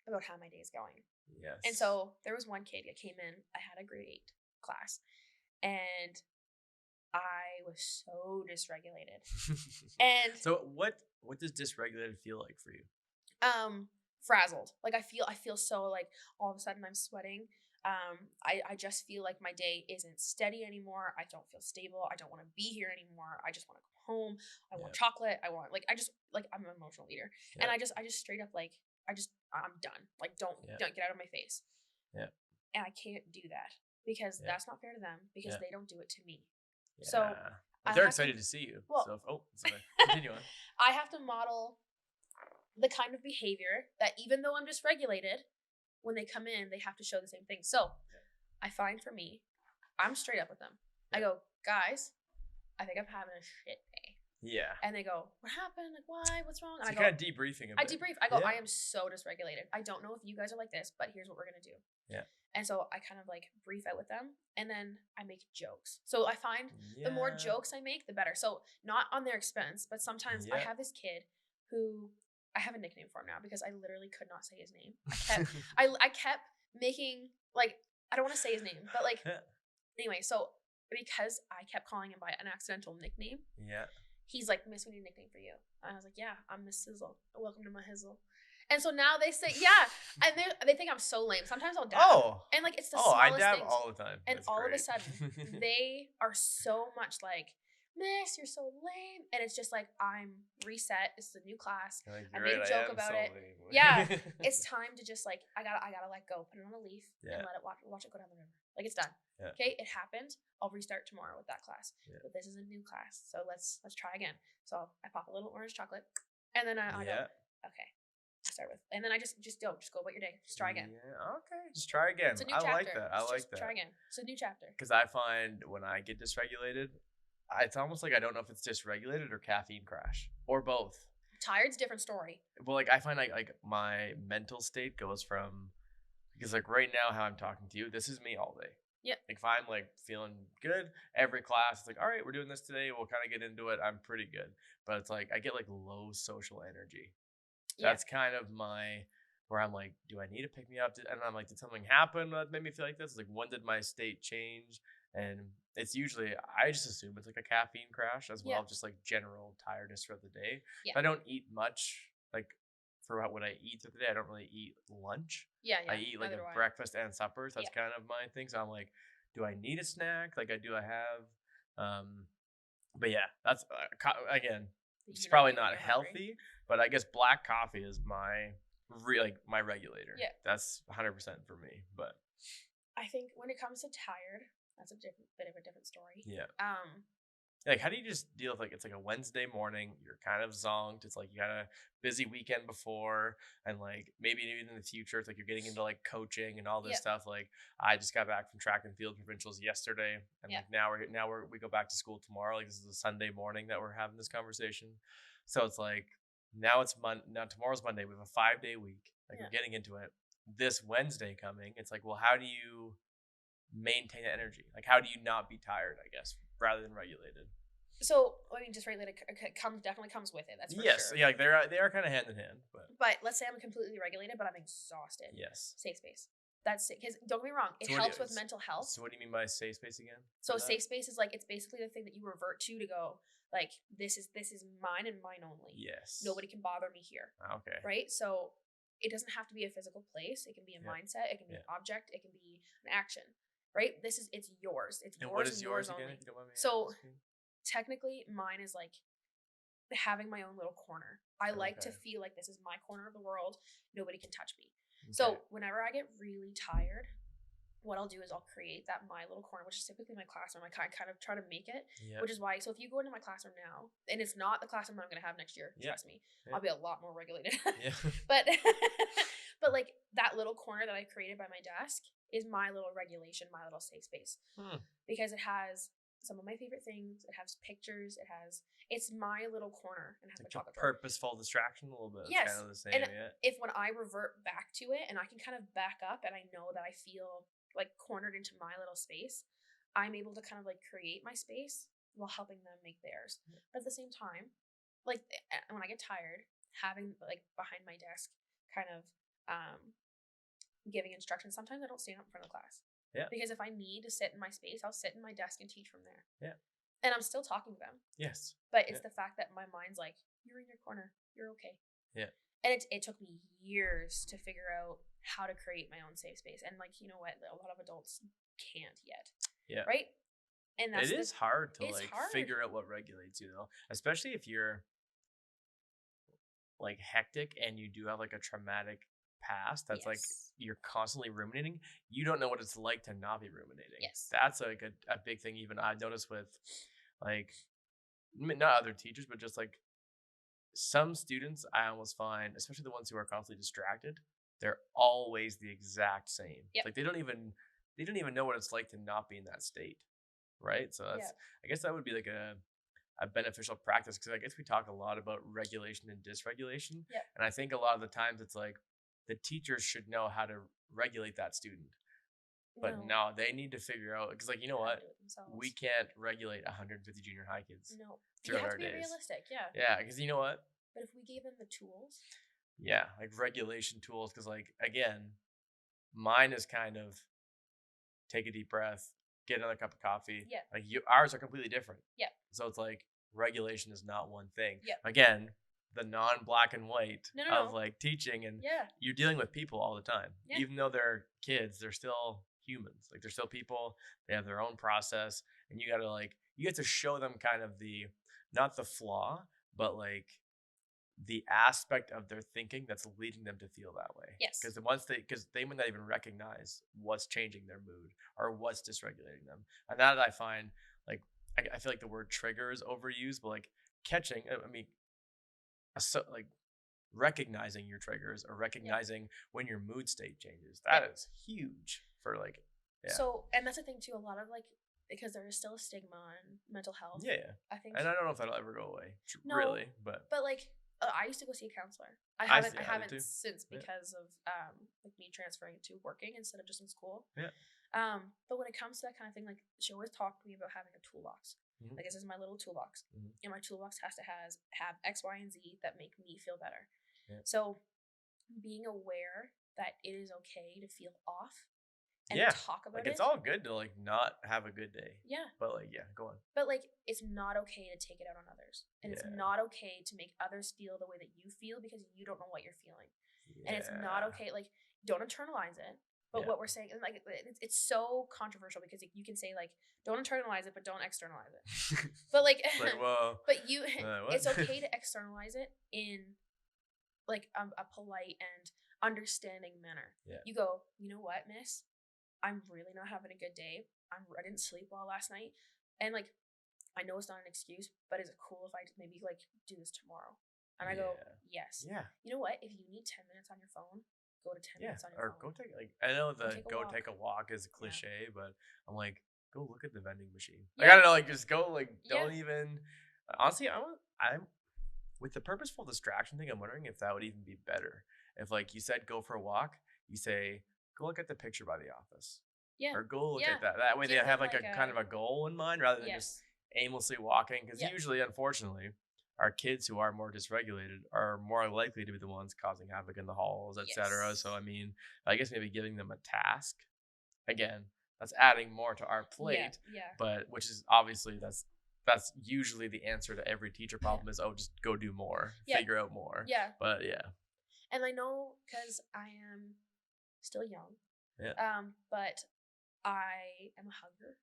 about how my day is going. And so there was one kid that came in, I had a grade 8 class, and I was so dysregulated. And so what does dysregulated feel like for you? Frazzled. Like I feel so like all of a sudden I'm sweating. I just feel like my day isn't steady anymore. I don't feel stable. I don't want to be here anymore. I just want to go home. I want chocolate. I want, like, I'm an emotional eater. And I just straight up, like, I'm done. Like, don't get out of my face. Yeah. And I can't do that because that's not fair to them because they don't do it to me. Yeah. So they're excited to see you. Well, so, sorry. Continue on. I have to model the kind of behavior that even though I'm dysregulated, when they come in, they have to show the same thing. So I find for me, I'm straight up with them. I go, guys, I think I'm having a shit day. Yeah. And they go, what happened? Like, why? What's wrong? And so I go, kind of debriefing a bit. I debrief. I go, I am so dysregulated. I don't know if you guys are like this, but here's what we're going to do. Yeah. And so I kind of like brief out with them and then I make jokes. So I find the more jokes I make, the better. So not on their expense, but sometimes I have this kid who I have a nickname for him now because I literally could not say his name. I kept making, like, I don't want to say his name, but like, anyway, so because I kept calling him by an accidental nickname. Yeah. He's like, Miss, we need a nickname for you. And I was like, yeah, I'm Miss Sizzle. Welcome to my Hizzle. And so now they say, and they think I'm so lame. Sometimes I'll dab. Oh. And like, it's the smallest thing. I dab all the time. And that's all great. Of a sudden, they are so much like, Miss, you're so lame. And it's just like, I'm reset. This is a new class. Like, I made a joke about it. Lame. Yeah. It's time to just like, I gotta let go. Put it on a leaf and let it watch it go down the river. Like, it's done. Yeah. Okay, it happened. I'll restart tomorrow with that class. Yeah. But this is a new class. So let's try again. So I pop a little orange chocolate. And then I go, okay. Start with, and then I just go about your day. Just try again. Yeah, okay. Just try again. It's a new chapter. I like that. I like that. Try again. It's a new chapter. Because I find when I get dysregulated, it's almost like I don't know if it's dysregulated or caffeine crash or both. Tired's a different story. Well, like I find like my mental state goes from, because like right now how I'm talking to you, this is me all day. Yeah. Like if I'm like feeling good, every class it's like, all right, we're doing this today. We'll kind of get into it. I'm pretty good, but it's like I get like low social energy. That's kind of where I'm like, do I need to pick me up? And I'm like, did something happen that made me feel like this? It's like, when did my state change? And it's usually, I just assume it's like a caffeine crash as well, just like general tiredness throughout the day. Yeah. I don't eat much, like for what I eat through the day. I don't really eat lunch. Yeah. I eat like a breakfast and supper. So that's kind of my thing. So I'm like, do I need a snack? Like do I have, but yeah, that's, again, it's probably not healthy, but I guess black coffee is my regulator. Yeah. That's 100% for me. But I think when it comes to tired, that's a bit of a different story. Yeah. Like, how do you just deal with, like, it's like a Wednesday morning, you're kind of zonked, it's like you got a busy weekend before, and like maybe even in the future, it's like you're getting into like coaching and all this stuff. Like, I just got back from track and field provincials yesterday, and like now we go back to school tomorrow. Like, this is a Sunday morning that we're having this conversation, so it's like now tomorrow's Monday. We have a 5-day week. Like, we're getting into it. This Wednesday coming, it's like, well, how do you maintain energy? Like, how do you not be tired, I guess, rather than regulated? So, I mean, just regulated definitely comes with it. That's for sure. Yeah, like they are kind of hand in hand. But let's say I'm completely regulated, but I'm exhausted. Yes. Safe space. That's it. Because don't get me wrong, it helps with mental health. So what do you mean by safe space again? So safe space is like, it's basically the thing that you revert to go, like, this is mine and mine only. Yes. Nobody can bother me here. Okay. Right? So it doesn't have to be a physical place. It can be a mindset. It can be an object. It can be an action. Right? It's yours. It's yours. And what is yours again? Only. If you don't mind me asking? Technically, mine is like having my own little corner. I like to feel like this is my corner of the world. Nobody can touch me. Okay. So whenever I get really tired, what I'll do is I'll create that my little corner, which is typically my classroom. I kind of try to make it, which is why. So if you go into my classroom now, and it's not the classroom that I'm going to have next year, trust me, I'll be a lot more regulated. But but like that little corner that I created by my desk is my little regulation, my little safe space, because it has some of my favorite things. It has pictures. It's my little corner, and it has like a purposeful distraction a little bit. Yes, it's kind of the same. And if when I revert back to it, and I can kind of back up, and I know that I feel like cornered into my little space, I'm able to kind of like create my space while helping them make theirs. But at the same time, like when I get tired, having like behind my desk kind of giving instructions, sometimes I don't stand up in front of the class. Yeah. Because if I need to sit in my space, I'll sit in my desk and teach from there. Yeah. And I'm still talking to them. Yes. But it's the fact that my mind's like, you're in your corner. You're okay. Yeah. And it took me years to figure out how to create my own safe space. And like, you know what? A lot of adults can't yet. Yeah. Right? And that's it is hard to it's like hard. figure out what regulates you though, especially if you're like hectic and you do have like a traumatic past that's like Yes. you're constantly ruminating. You don't know what it's like to not be ruminating. Yes. That's like a big thing. Even I've noticed with like not other teachers, but just like some students, I almost find, especially the ones who are constantly distracted, they're always the exact same. Yep. Like they don't even know what it's like to not be in that state, right? So that's I guess that would be like a beneficial practice, because I guess we talk a lot about regulation and dysregulation, and I think a lot of the times it's like the teachers should know how to regulate that student, but no, they need to figure out, because like, you know what, we can't regulate 150 junior high kids. No, you have to be days. Realistic. Yeah, because you know what, but if we gave them the tools, like regulation tools, because like again, mine is kind of take a deep breath, get another cup of coffee. Yeah, like ours are completely different. Yeah, so it's like regulation is not one thing. Yeah, again, the non-black and white of like teaching, and you're dealing with people all the time. Even though they're kids, they're still humans. Like they're still people. They have their own process, and you get to show them kind of the, not the flaw, but like the aspect of their thinking that's leading them to feel that way. Yes. Because they might not even recognize what's changing their mood or what's dysregulating them. And that I find, like, I feel like the word trigger is overused, but like catching, like recognizing your triggers or recognizing when your mood state changes. That is huge for like, So, and that's the thing too, a lot of like, because there is still a stigma on mental health. Yeah. I think. And I don't know if that'll ever go away. Really, but like, I used to go see a counselor. I haven't since because of like me transferring to working instead of just in school. Yeah. But when it comes to that kind of thing, like she always talked to me about having a toolbox. Mm-hmm. Like, this is my little toolbox, and my toolbox has to have X, Y, and Z that make me feel better. Yeah. So being aware that it is okay to feel off and talk about it. It's all good to like not have a good day. Yeah. But like, go on. But like, it's not okay to take it out on others, and it's not okay to make others feel the way that you feel because you don't know what you're feeling, and it's not okay. Like, don't internalize it. But what we're saying, like, it's so controversial because you can say like, don't internalize it, but don't externalize it. But like, whoa. But it's okay to externalize it in like a polite and understanding manner. Yeah. You go, you know what, miss? I'm really not having a good day. I didn't sleep well last night, and like, I know it's not an excuse, but is it cool if I maybe like do this tomorrow? And I go, yes. Yeah. You know what? If you need 10 minutes on your phone, go to 10 minutes on your phone. Or go take, like, I know take a walk is a cliche, but I'm like, go look at the vending machine. Like, I don't know, like, just go, like, don't even, honestly, I'm with the purposeful distraction thing, I'm wondering if that would even be better. If, like, you said go for a walk, you say, go look at the picture by the office. Yeah. Or go look at that. That way they have, like, a kind of a goal in mind rather than just aimlessly walking. Because usually, unfortunately, our kids who are more dysregulated are more likely to be the ones causing havoc in the halls, etc. So, I mean, I guess maybe giving them a task, again, that's adding more to our plate. But which is obviously that's usually the answer to every teacher problem is, just go do more, figure out more. Yeah. But and I know because I am still young. Yeah. But I am a hugger.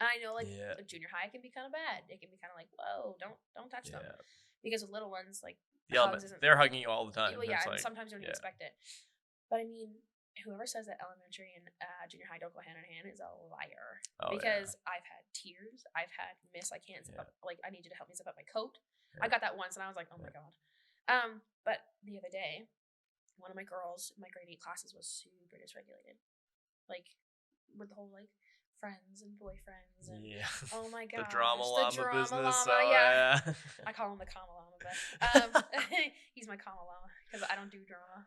I know, like, junior high can be kind of bad. It can be kind of like, whoa, don't touch them. Because with little ones, like, they're hugging you all the time. Well, yeah, and sometimes you don't even expect it. But I mean, whoever says that elementary and junior high don't go hand in hand is a liar. Because I've had tears. I've had I can't zip up. Like, I need you to help me zip up my coat. I got that once, and I was like, oh my God. But the other day, one of my girls in my grade 8 classes was super dysregulated. Like, with the whole, like, friends and boyfriends and oh my gosh, the drama llama business. I call him the comma llama, but he's my comma llama because I don't do drama.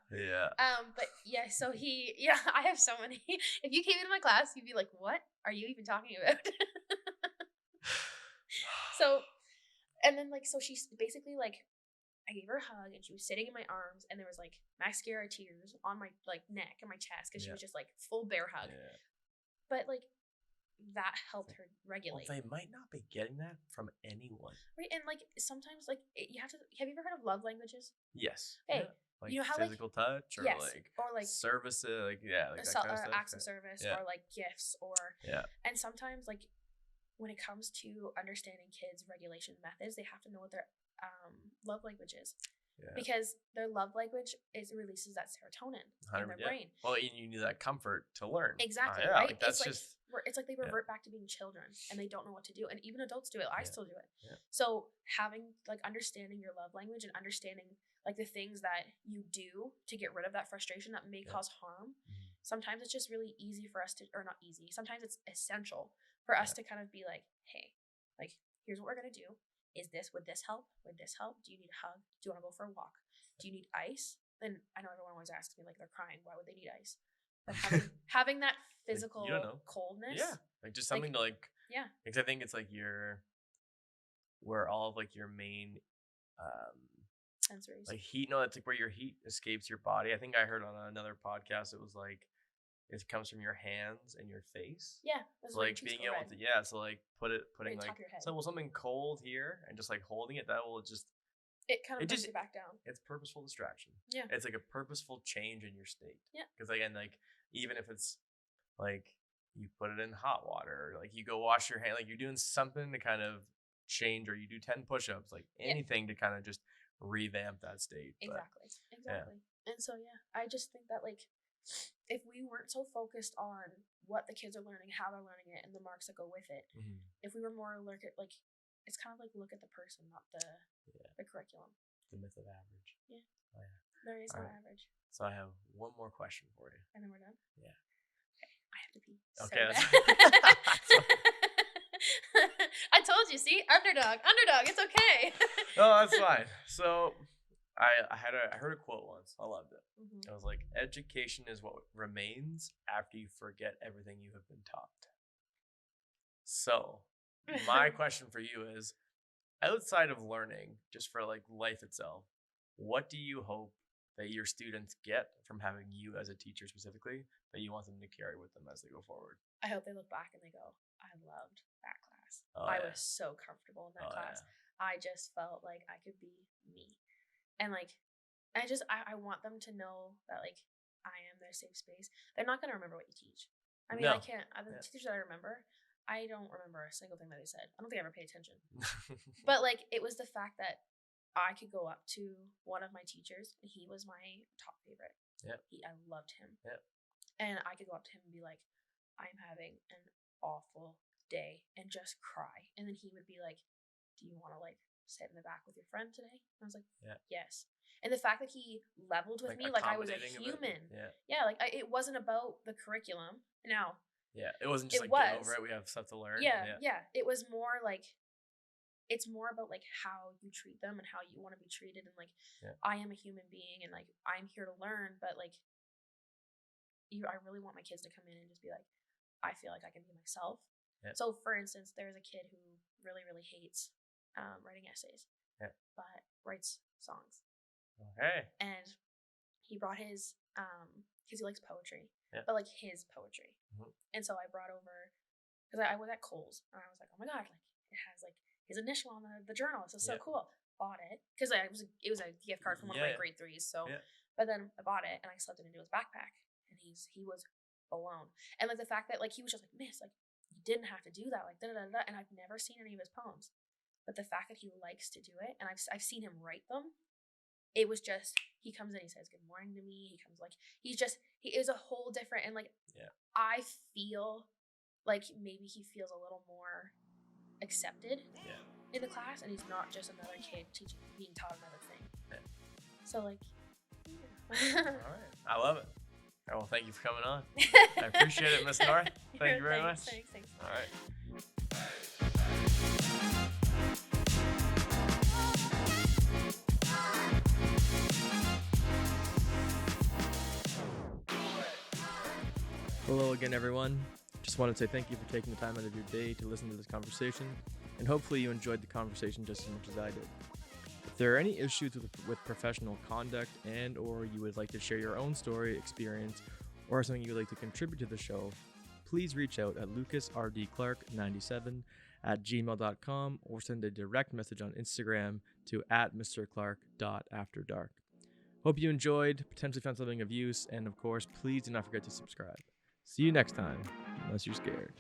But so I have so many. If you came into my class, you'd be like, what are you even talking about? And then like, so she's basically like, I gave her a hug and she was sitting in my arms and there was like mascara tears on my like neck and my chest because she was just like full bear hug. But like, that helped her regulate. Well, they might not be getting that from anyone. Right, and like sometimes like you have you ever heard of love languages? Yes. Hey, like you know how physical touch or like services, like that kind of stuff. Acts of service or like gifts or and sometimes like when it comes to understanding kids' regulation methods, they have to know what their love language is. Yeah. Because their love language releases that serotonin in their brain. Well, you need that comfort to learn. Exactly, right? Like that's it's like they revert back to being children and they don't know what to do. And even adults do it. I still do it. Yeah. So having like understanding your love language and understanding like the things that you do to get rid of that frustration that may cause harm. Mm-hmm. Sometimes it's just really easy for us to, or not easy. Sometimes it's essential for us to kind of be like, hey, like here's what we're gonna do. Would this help? Would this help? Do you need a hug? Do you want to go for a walk? Do you need ice? And I know everyone always asks me, like, they're crying. Why would they need ice? But having that physical coldness. Yeah. Like, just something to, like... Yeah. Because I think it's, like, where all of, like, your main... sensories. Like, heat... No, it's, like, where your heat escapes your body. I think I heard on another podcast, it was, like... It comes from your hands and your face. Yeah. So like being able to, so like putting like something cold here and just like holding it, that will just. It kind of brings you back down. It's purposeful distraction. Yeah. It's like a purposeful change in your state. Yeah. Because again, like even if it's like you put it in hot water, or like you go wash your hand, like you're doing something to kind of change, or you do 10 push-ups, like anything to kind of just revamp that state. Exactly. Exactly. Yeah. And so I just think that like. If we weren't so focused on what the kids are learning, how they're learning it, and the marks that go with it, if we were more look at like, it's kind of like look at the person, not the curriculum. The myth of average. Yeah. Oh, yeah. There is no average. So I have one more question for you. And then we're done? Yeah. Okay. I have to pee. Okay. I told you, see? Underdog. It's okay. No, that's fine. So... I heard a quote once. I loved it. Mm-hmm. It was like, education is what remains after you forget everything you have been taught. So my question for you is, outside of learning, just for like life itself, what do you hope that your students get from having you as a teacher specifically that you want them to carry with them as they go forward? I hope they look back and they go, I loved that class. I was so comfortable in that class. Yeah. I just felt like I could be me. And, like, I want them to know that, like, I am their safe space. They're not going to remember what you teach. I mean, I can't. The teachers that I remember, I don't remember a single thing that they said. I don't think I ever paid attention. But, like, it was the fact that I could go up to one of my teachers, and he was my top favorite. Yeah. I loved him. Yeah. And I could go up to him and be like, I'm having an awful day, and just cry. And then he would be like, do you want to, like, sit in the back with your friend today? And I was like, yes. And the fact that he leveled with me like I was a human. Like it wasn't about the curriculum. Now. Yeah, it wasn't just get over it, we have stuff to learn. Yeah. It was more like, it's more about like how you treat them and how you want to be treated, and like I am a human being and like I'm here to learn, but like I really want my kids to come in and just be like, I feel like I can be myself. Yeah. So for instance, there's a kid who really, really hates writing essays, but writes songs. Okay. And he brought his, because he likes poetry, but like his poetry. Mm-hmm. And so I brought over, because I was at Kohl's, and I was like, oh my God, like it has like his initial on the journal. So so cool. Bought it because it was a gift card from one of my grade 3s. So, but then I bought it and I slipped it into his backpack, and he was blown. And like the fact that like he was just like, Miss, like you didn't have to do that, like da da da. And I've never seen any of his poems. But the fact that he likes to do it, and I've seen him write them, it was just, he comes in, he says good morning to me, he comes like, he is a whole different, and like, I feel like maybe he feels a little more accepted in the class, and he's not just another kid being taught another thing. Yeah. So like, All right, I love it. All right, well, thank you for coming on. I appreciate it, Miss North. Thank you very much. Thanks. All right. Hello again, everyone. Just want to say thank you for taking the time out of your day to listen to this conversation, and hopefully you enjoyed the conversation just as much as I did. If there are any issues with professional conduct and or you would like to share your own story, experience, or something you would like to contribute to the show, please reach out at lucasrdclark97@gmail.com or send a direct message on Instagram to @mrclark.afterdark. Hope you enjoyed, potentially found something of use, and of course, please do not forget to subscribe. See you next time, unless you're scared.